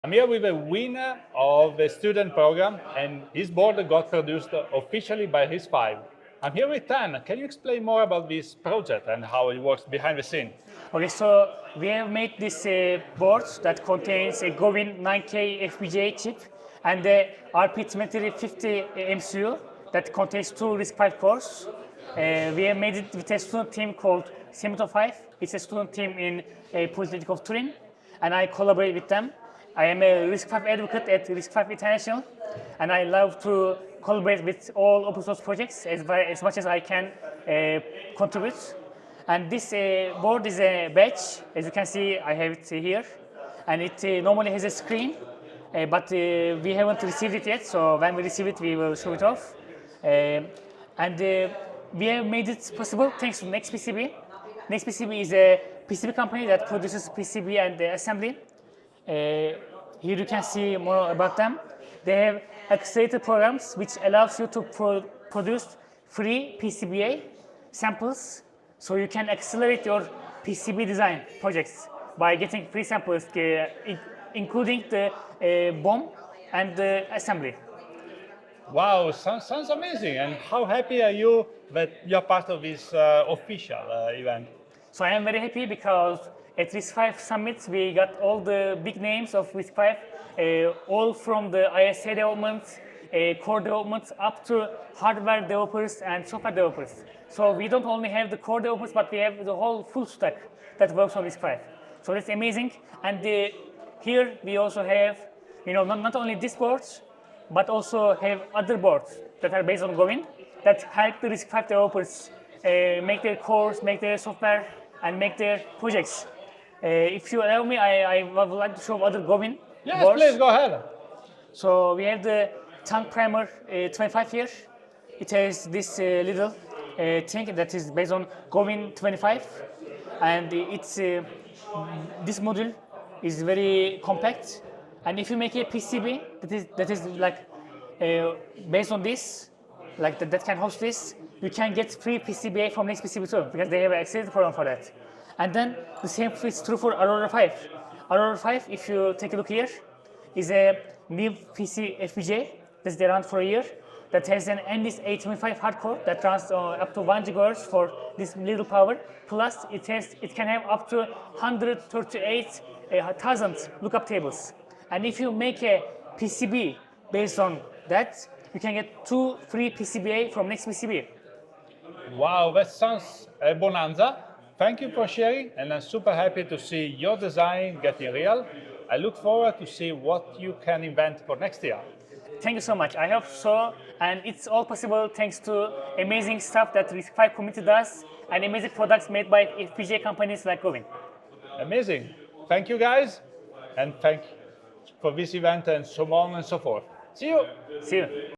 I'm here with a winner of the student program, and his board got produced officially by RISC-V. I'm here with Tan. Can you explain more about this project and how it works behind the scene? Okay, so we have made this board that contains a Gowin 9K FPGA chip and the RP2350 MCU that contains two RISC-V cores. We have made it with a student team called SemiTo-V. It's a student team in Polytechnic of Turin, and I collaborate with them. I am a RISC-V advocate at RISC-V International, and I love to collaborate with all open source projects as much as I can contribute. And this board is a batch. As you can see, I have it here. And it normally has a screen, but we haven't received it yet. So when we receive it, we will show it off. We have made it possible thanks to NextPCB. NextPCB is a PCB company that produces PCB and assembly. Here you can see more about them. They have accelerator programs which allows you to produce free PCBA samples, so you can accelerate your PCB design projects by getting free samples, including the BOM and the assembly. Wow, sounds amazing. And how happy are you that you're part of this official event? So I am very happy because at RISC-V Summit, we got all the big names of RISC-V, all from the ISA development, core development, up to hardware developers and software developers. So we don't only have the core developers, but we have the whole full stack that works on RISC-V. So that's amazing. And here we also have, not only this board, but also have other boards that are based on Gowin that help the RISC-V developers make their cores, make their software, and make their projects. If you allow me, I would like to show other Gowin Yes, boards. please, go ahead. So we have the Tang Primer 25 here. It has this little thing that is based on Gowin 25. And this module is very compact. And if you make a PCB that is like based on this, like that can host this, you can get free PCBA from NextPCB too, because they have an accelerator program for that. And then the same is true for Arora 5. Arora 5, if you take a look here, is a new PC FPGA that's around for a year that has an NDIS 825 hardcore that runs up to 1 GHz for this little power. Plus, it can have up to 138,000 lookup tables. And if you make a PCB based on that, you can get 2 free PCBA from NextPCB. Wow, that sounds a bonanza. Thank you for sharing, and I'm super happy to see your design getting real. I look forward to see what you can invent for next year. Thank you so much. I hope so, and it's all possible thanks to amazing stuff that RISC-V community does and amazing products made by FPGA companies like Gowin. Amazing. Thank you, guys, and thank you for this event and so on and so forth. See you. See you.